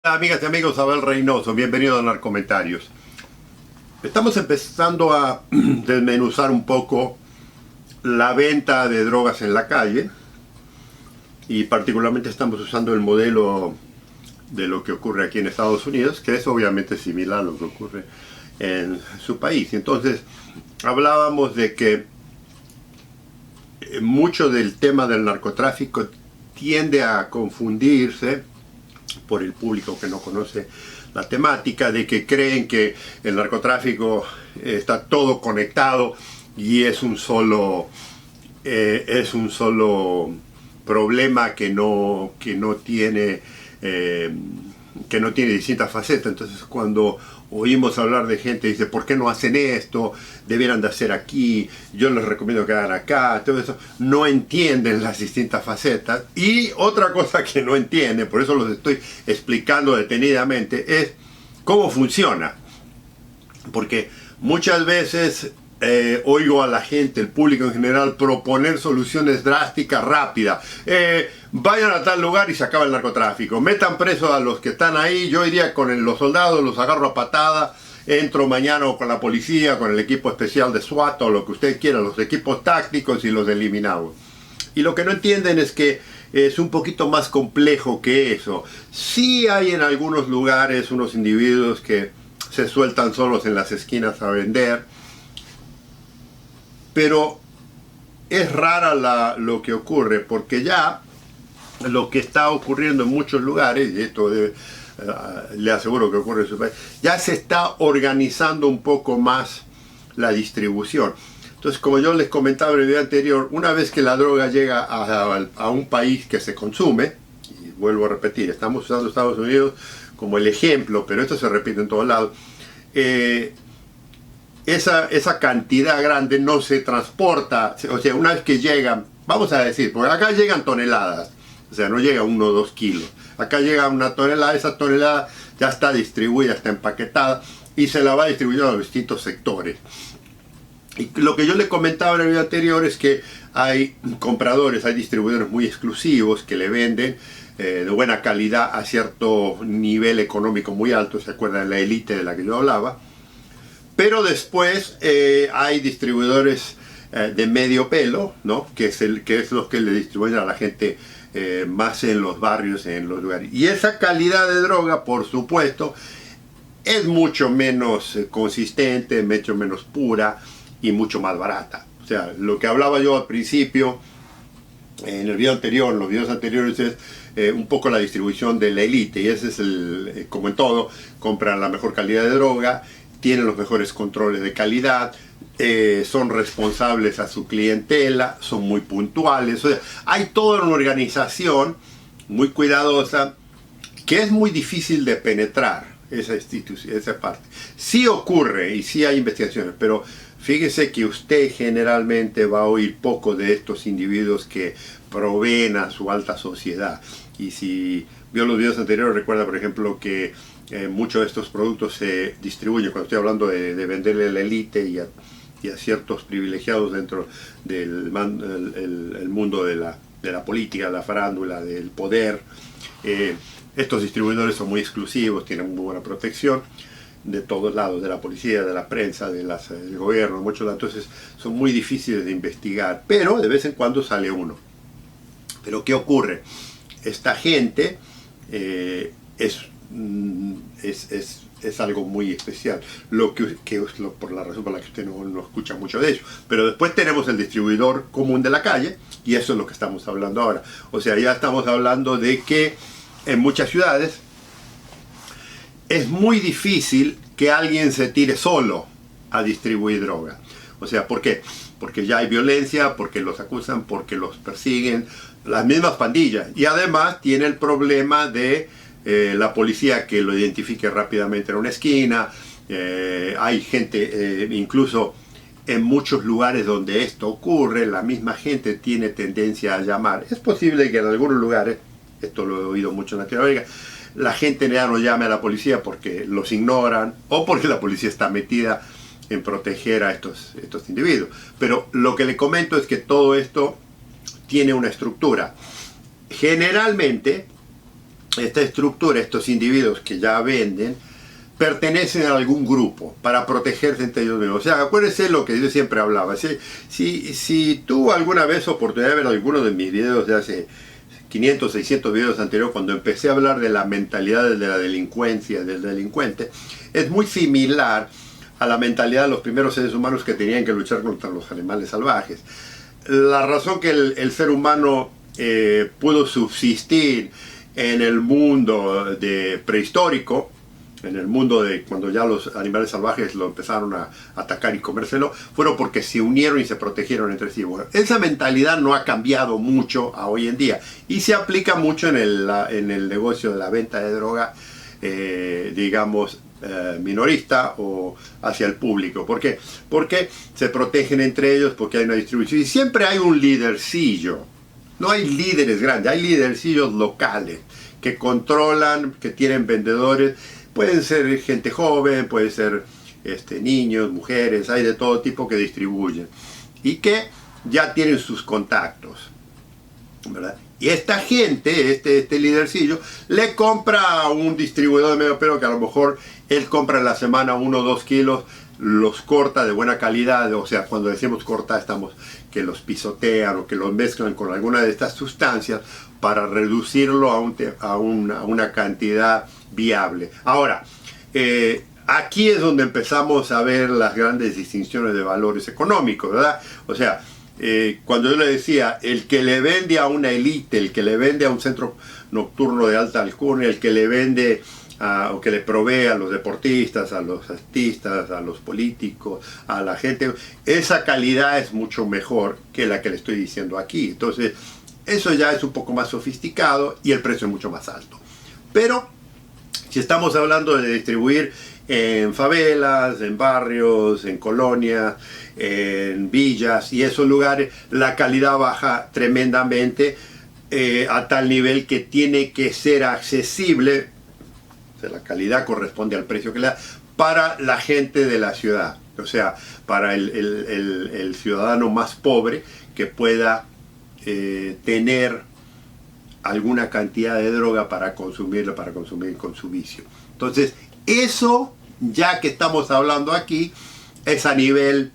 Hola amigas y amigos, Abel Reynoso, bienvenidos a Narcomentarios. Estamos empezando a desmenuzar un poco la venta de drogas en la calle y particularmente estamos usando el modelo de lo que ocurre aquí en Estados Unidos, que es obviamente similar a lo que ocurre en su país. Entonces, hablábamos de que mucho del tema del narcotráfico tiende a confundirse por el público que no conoce la temática, de que creen que el narcotráfico está todo conectado y es un solo problema que no tiene distintas facetas. Entonces, cuando oímos hablar de gente que dice, ¿por qué no hacen esto? Debieran de hacer aquí, yo les recomiendo que hagan acá, todo eso, no entienden las distintas facetas. Y otra cosa que no entienden, por eso los estoy explicando detenidamente, es cómo funciona. Porque muchas veces oigo a la gente, el público en general, proponer soluciones drásticas, rápidas. Vayan a tal lugar y se acaba el narcotráfico. Metan presos a los que están ahí. Yo iría con los soldados, los agarro a patada. Entro mañana con la policía, con el equipo especial de SWAT o lo que usted quiera, los equipos tácticos, y los eliminamos. Y lo que no entienden es que es un poquito más complejo que eso. Sí hay en algunos lugares unos individuos que se sueltan solos en las esquinas a vender, pero es rara lo que ocurre, porque ya lo que está ocurriendo en muchos lugares, y esto le aseguro que ocurre en su país, ya se está organizando un poco más la distribución. Entonces, como yo les comentaba en el video anterior, una vez que la droga llega a un país que se consume, y vuelvo a repetir, estamos usando Estados Unidos como el ejemplo, pero esto se repite en todos lados, esa cantidad grande no se transporta. O sea, una vez que llegan, vamos a decir, porque acá llegan toneladas, o sea, no llega 1 o 2 kilos, acá llega una tonelada, esa tonelada ya está distribuida, está empaquetada y se la va distribuyendo a los distintos sectores. Y lo que yo le comentaba en el video anterior es que hay compradores, hay distribuidores muy exclusivos que le venden de buena calidad a cierto nivel económico muy alto. ¿Se acuerdan de la élite de la que yo hablaba? Pero después hay distribuidores de medio pelo, ¿no? que es los que le distribuyen a la gente más en los barrios, en los lugares. Y esa calidad de droga, por supuesto, es mucho menos consistente, mucho menos pura y mucho más barata. O sea, lo que hablaba yo al principio, en el video anterior, en los videos anteriores, es un poco la distribución de la élite. Y ese es como en todo, compran la mejor calidad de droga, tienen los mejores controles de calidad, son responsables a su clientela, son muy puntuales. O sea, hay toda una organización muy cuidadosa que es muy difícil de penetrar, esa institución, esa parte. Sí ocurre y sí hay investigaciones, pero fíjese que usted generalmente va a oír poco de estos individuos que proveen a su alta sociedad. Y si vio los videos anteriores, recuerda, por ejemplo, que muchos de estos productos se distribuyen, cuando estoy hablando de venderle a la élite y a ciertos privilegiados dentro del el mundo de la política, la farándula, del poder. Estos distribuidores son muy exclusivos, tienen muy buena protección de todos lados, de la policía, de la prensa, del gobierno, muchos datos. Entonces son muy difíciles de investigar, pero de vez en cuando sale uno. Pero ¿qué ocurre? Esta gente es algo muy especial, por la razón por la que usted no escucha mucho de ello. Pero después tenemos el distribuidor común de la calle, y eso es lo que estamos hablando ahora. O sea, ya estamos hablando de que en muchas ciudades es muy difícil que alguien se tire solo a distribuir droga. O sea, ¿por qué? Porque ya hay violencia, porque los acusan, porque los persiguen, las mismas pandillas. Y además tiene el problema de la policía que lo identifique rápidamente en una esquina. Hay gente, incluso en muchos lugares donde esto ocurre, la misma gente tiene tendencia a llamar. Es posible que en algunos lugares, esto lo he oído mucho en Latinoamérica, la gente ya no llame a la policía porque los ignoran o porque la policía está metida en proteger a estos individuos. Pero lo que le comento es que todo esto tiene una estructura. Generalmente esta estructura, estos individuos que ya venden, pertenecen a algún grupo para protegerse entre ellos mismos. O sea, acuérdense lo que yo siempre hablaba. Si tú alguna vez oportunidad de ver alguno de mis videos de hace 500, 600 videos anteriores, cuando empecé a hablar de la mentalidad de la delincuencia, del delincuente, es muy similar a la mentalidad de los primeros seres humanos que tenían que luchar contra los animales salvajes. La razón que el ser humano pudo subsistir en el mundo prehistórico, en el mundo de cuando ya los animales salvajes lo empezaron a atacar y comérselo, fueron porque se unieron y se protegieron entre sí. Bueno, esa mentalidad no ha cambiado mucho a hoy en día y se aplica mucho en el negocio de la venta de droga, digamos, minorista o hacia el público. ¿Por qué? Porque se protegen entre ellos, porque hay una distribución y siempre hay un lidercillo. No hay líderes grandes, hay lidercillos locales que controlan, que tienen vendedores. Pueden ser gente joven, pueden ser niños, mujeres, hay de todo tipo que distribuyen y que ya tienen sus contactos, ¿verdad? Y esta gente, este lidercillo, le compra a un distribuidor de medio pelo que a lo mejor él compra en la semana 1 o 2 kilos, los corta de buena calidad. O sea, cuando decimos corta, estamos que los pisotean o que los mezclan con alguna de estas sustancias para reducirlo a una cantidad viable. Ahora, aquí es donde empezamos a ver las grandes distinciones de valores económicos, ¿verdad? O sea, cuando yo le decía, el que le vende a una élite, el que le vende a un centro nocturno de alta alcurnia, el que le vende o que le provee a los deportistas, a los artistas, a los políticos, a la gente, esa calidad es mucho mejor que la que le estoy diciendo aquí. Entonces, eso ya es un poco más sofisticado y el precio es mucho más alto. Pero si estamos hablando de distribuir en favelas, en barrios, en colonias, en villas y esos lugares, la calidad baja tremendamente a tal nivel que tiene que ser accesible. O sea, la calidad corresponde al precio que le da para la gente de la ciudad. O sea, para el ciudadano más pobre que pueda tener alguna cantidad de droga para consumirlo, para consumir con su vicio. Entonces, eso, ya que estamos hablando aquí, es a nivel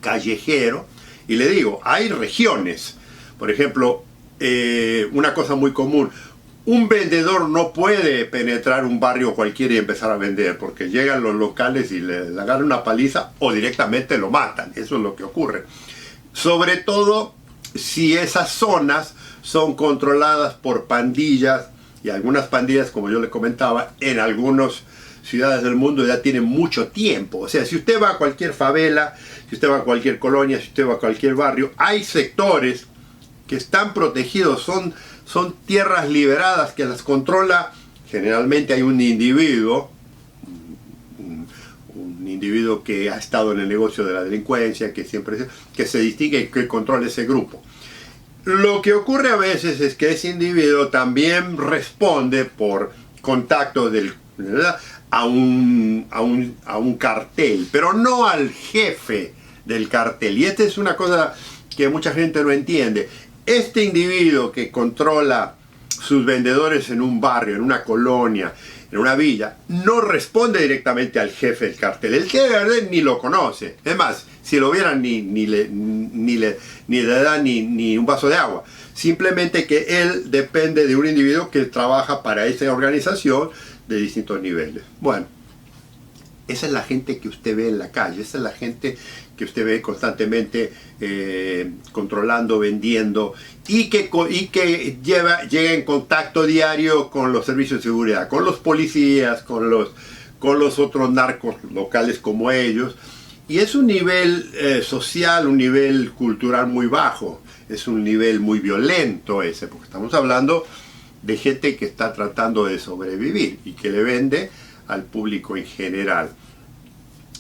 callejero. Y le digo, hay regiones. Por ejemplo, una cosa muy común. Un vendedor no puede penetrar un barrio cualquiera y empezar a vender, porque llegan los locales y le agarran una paliza o directamente lo matan. Eso es lo que ocurre. Sobre todo si esas zonas son controladas por pandillas, y algunas pandillas, como yo le comentaba, en algunas ciudades del mundo ya tienen mucho tiempo. O sea, si usted va a cualquier favela, si usted va a cualquier colonia, si usted va a cualquier barrio, hay sectores que están protegidos, son tierras liberadas que las controla. Generalmente hay un individuo que ha estado en el negocio de la delincuencia, que se distingue y que controla ese grupo. Lo que ocurre a veces es que ese individuo también responde por contacto a un cartel, pero no al jefe del cartel. Y esta es una cosa que mucha gente no entiende. Este individuo que controla sus vendedores en un barrio, en una colonia, en una villa, no responde directamente al jefe del cartel. El jefe del cartel ni lo conoce. Es más, si lo vieran ni le da ni un vaso de agua. Simplemente que él depende de un individuo que trabaja para esa organización de distintos niveles. Bueno, esa es la gente que usted ve en la calle, esa es la gente que usted ve constantemente controlando, vendiendo y que llega en contacto diario con los servicios de seguridad, con los policías, con los otros narcos locales como ellos. Y es un nivel social, un nivel cultural muy bajo, es un nivel muy violento ese, porque estamos hablando de gente que está tratando de sobrevivir y que le vende al público en general.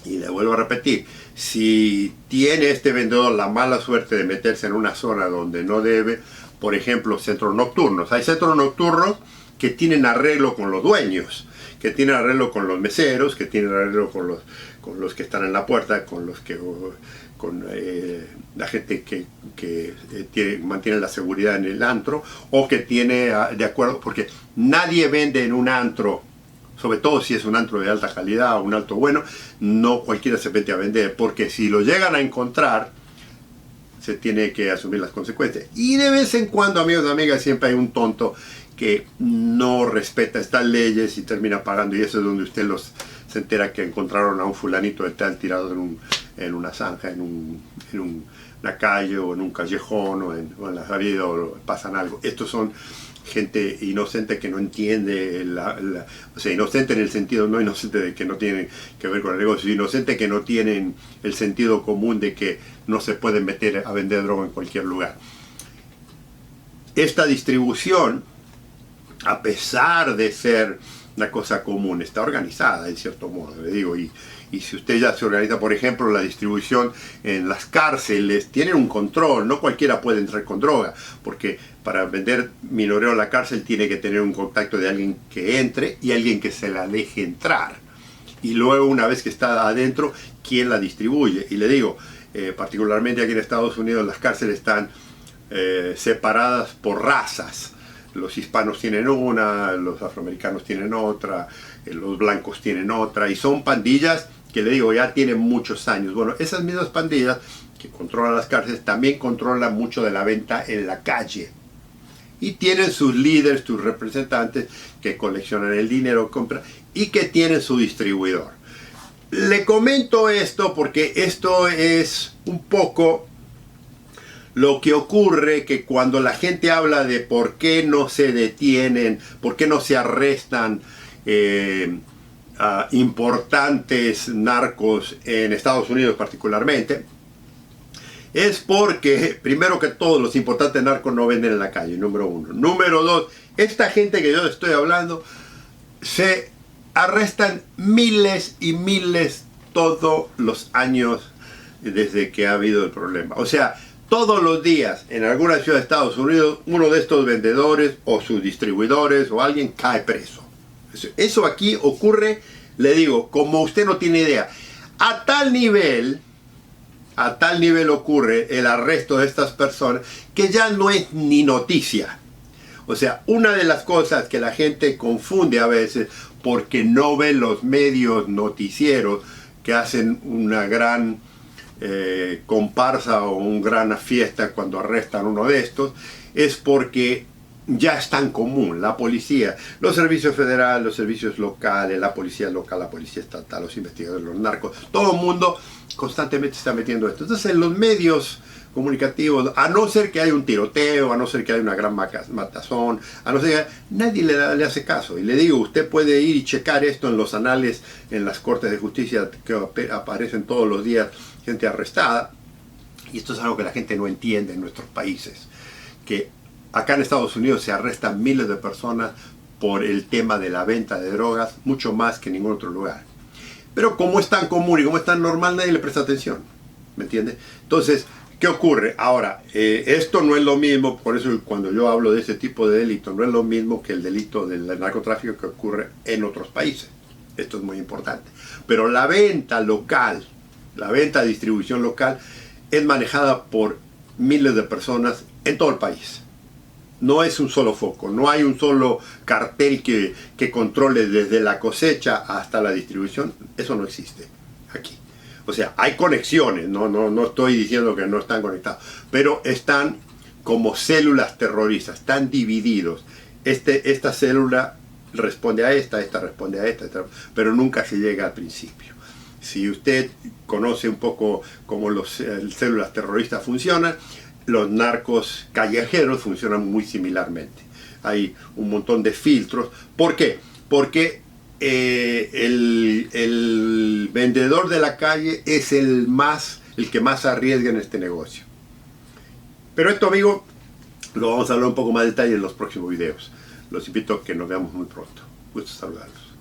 Y le vuelvo a repetir, si tiene este vendedor la mala suerte de meterse en una zona donde no debe, por ejemplo, centros nocturnos. Hay centros nocturnos que tienen arreglo con los dueños, que tienen arreglo con los meseros, que tienen arreglo con los que están en la puerta, con la gente que mantiene la seguridad en el antro, o que tiene de acuerdo, porque nadie vende en un antro, sobre todo si es un antro de alta calidad o un antro bueno, no cualquiera se mete a vender, porque si lo llegan a encontrar, se tiene que asumir las consecuencias. Y de vez en cuando, amigos y amigas, siempre hay un tonto que no respeta estas leyes y termina pagando, y eso es donde usted se entera que encontraron a un fulanito de tal tirado en una zanja, en una calle o en un callejón o en la salida, o pasan algo. Estos son gente inocente que no entiende, o sea, inocente en el sentido, no inocente de que no tienen que ver con el negocio, inocente que no tienen el sentido común de que no se pueden meter a vender droga en cualquier lugar. Esta distribución, a pesar de ser una cosa común, está organizada en cierto modo, le digo, y si usted ya se organiza, por ejemplo, la distribución en las cárceles, tienen un control, no cualquiera puede entrar con droga, porque para vender minoreo a la cárcel tiene que tener un contacto de alguien que entre y alguien que se la deje entrar, y luego una vez que está adentro, ¿quién la distribuye? Y le digo, particularmente aquí en Estados Unidos las cárceles están separadas por razas. Los hispanos tienen una, los afroamericanos tienen otra, los blancos tienen otra, y son pandillas que, le digo, ya tienen muchos años. Bueno, esas mismas pandillas que controlan las cárceles también controlan mucho de la venta en la calle. Y tienen sus líderes, sus representantes que coleccionan el dinero, compran, y que tienen su distribuidor. Le comento esto porque esto es un poco lo que ocurre, que cuando la gente habla de por qué no se detienen, por qué no se arrestan a importantes narcos en Estados Unidos particularmente, es porque, primero que todo, los importantes narcos no venden en la calle, número uno. Número dos, esta gente que yo estoy hablando, se arrestan miles y miles todos los años desde que ha habido el problema. O sea, todos los días en alguna ciudad de Estados Unidos, uno de estos vendedores o sus distribuidores o alguien cae preso. Eso aquí ocurre, le digo, como usted no tiene idea. A tal nivel ocurre el arresto de estas personas que ya no es ni noticia. O sea, una de las cosas que la gente confunde a veces porque no ve los medios noticieros que hacen una gran comparsa o una gran fiesta cuando arrestan uno de estos, es porque ya es tan común. La policía, los servicios federales, los servicios locales, la policía local, la policía estatal, los investigadores, los narcos, todo el mundo constantemente está metiendo esto. Entonces en los medios comunicativos, a no ser que haya un tiroteo, a no ser que haya una gran matazón, a no ser que nadie le hace caso. Y le digo, usted puede ir y checar esto en los anales, en las cortes de justicia que aparecen todos los días gente arrestada, y esto es algo que la gente no entiende en nuestros países, que acá en Estados Unidos se arrestan miles de personas por el tema de la venta de drogas, mucho más que en ningún otro lugar. Pero como es tan común y como es tan normal, nadie le presta atención, ¿me entiende? Entonces, ¿qué ocurre? Ahora, esto no es lo mismo, por eso cuando yo hablo de ese tipo de delito, no es lo mismo que el delito del narcotráfico que ocurre en otros países. Esto es muy importante. Pero la venta local, la venta, distribución local, es manejada por miles de personas en todo el país. No es un solo foco, no hay un solo cartel que controle desde la cosecha hasta la distribución. Eso no existe aquí. O sea, hay conexiones, no estoy diciendo que no están conectados, pero están como células terroristas, están divididos. Esta célula responde a esta responde a esta, pero nunca se llega al principio. Si usted conoce un poco cómo las células terroristas funcionan, los narcos callejeros funcionan muy similarmente. Hay un montón de filtros. ¿Por qué? Porque el vendedor de la calle es el que más arriesga en este negocio. Pero esto, amigo, lo vamos a hablar un poco más de detalle en los próximos videos. Los invito a que nos veamos muy pronto. Gusto saludarlos.